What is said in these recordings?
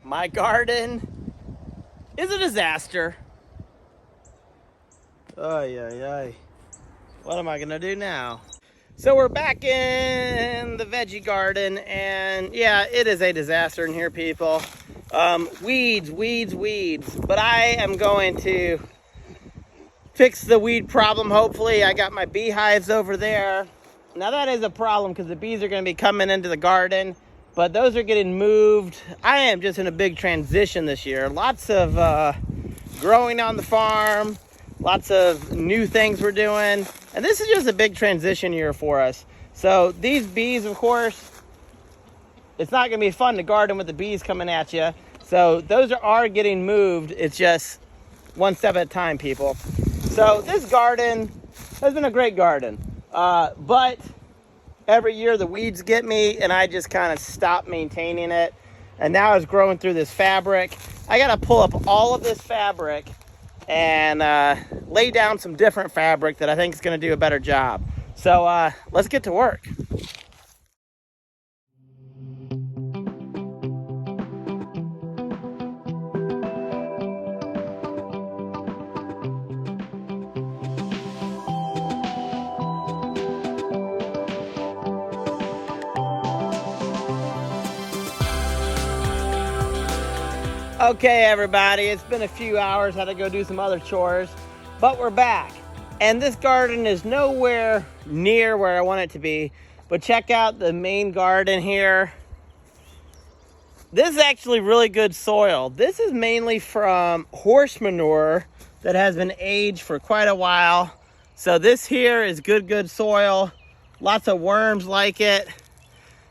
My garden is a disaster. Ay, ay, ay. What am I gonna do now? So we're back in the veggie garden, and yeah, it is a disaster in here, people. Weeds. But I am going to fix the weed problem, hopefully. I got my beehives over there. Now that is a problem because the bees are gonna be coming into the garden, but those are getting moved. I am just in a big transition this year. Lots of growing on the farm, lots of new things we're doing. And this is just a big transition year for us. So these bees, of course, it's not gonna be fun to garden with the bees coming at you. So those are getting moved. It's just one step at a time, people. So this garden has been a great garden. But every year the weeds get me and I just kind of stop maintaining it. And now it's growing through this fabric. I gotta pull up all of this fabric and lay down some different fabric that I think is gonna do a better job. So let's get to work. Okay, everybody, it's been a few hours. Had to go do some other chores, but we're back. And this garden is nowhere near where I want it to be, but check out the main garden here. This is actually really good soil. This is mainly from horse manure that has been aged for quite a while. So this here is good soil. Lots of worms like it.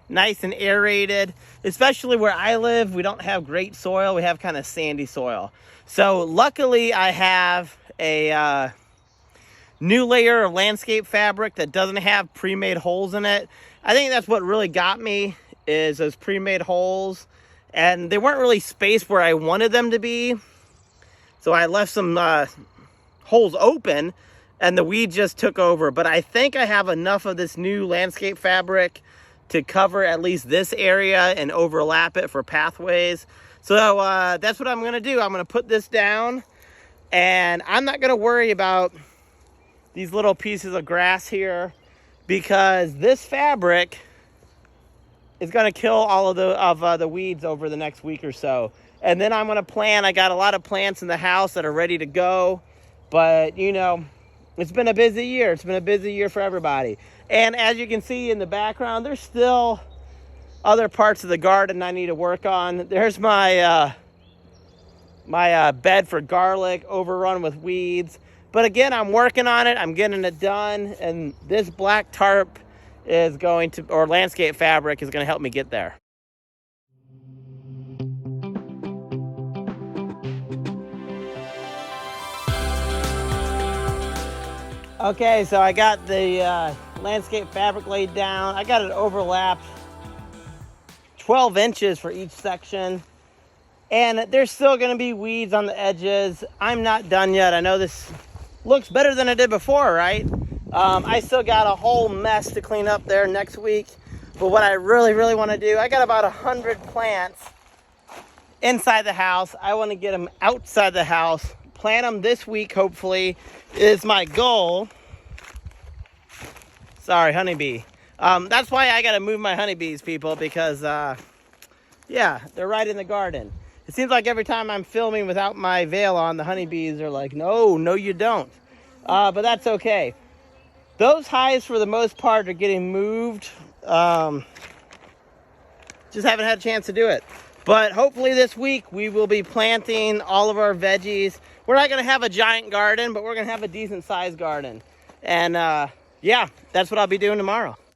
Nice and aerated. Especially where I live, we don't have great soil. We have kind of sandy soil. So luckily I have a new layer of landscape fabric that doesn't have pre-made holes in it. I think that's what really got me, is those pre-made holes. And they weren't really spaced where I wanted them to be. So I left some holes open and the weed just took over. But I think I have enough of this new landscape fabric to cover at least this area and overlap it for pathways. So that's what I'm gonna do. I'm gonna put this down and I'm not gonna worry about these little pieces of grass here because this fabric is gonna kill all of the weeds over the next week or so. And then I'm gonna plant. I got a lot of plants in the house that are ready to go, but you know, it's been a busy year. It's been a busy year for everybody. And as you can see in the background, there's still other parts of the garden I need to work on. There's my my bed for garlic overrun with weeds. But again, I'm working on it. I'm getting it done. And this black tarp is going to, or landscape fabric is going to help me get there. Okay, so I got the landscape fabric laid down. I got it overlapped 12 inches for each section. And there's still gonna be weeds on the edges. I'm not done yet. I know this looks better than it did before, right? I still got a whole mess to clean up there next week. But what I really wanna do, I got about 100 plants inside the house. I wanna get them outside the house. Plant them this week, hopefully, is my goal. Sorry, honeybee. That's why I gotta move my honeybees, people, because yeah, they're right in the garden. It seems like every time I'm filming without my veil on, the honeybees are like, no, you don't. But that's okay. Those hives, for the most part, are getting moved. Just haven't had a chance to do it. But hopefully this week we will be planting all of our veggies. We're not gonna have a giant garden, but we're gonna have a decent sized garden. And yeah, that's what I'll be doing tomorrow.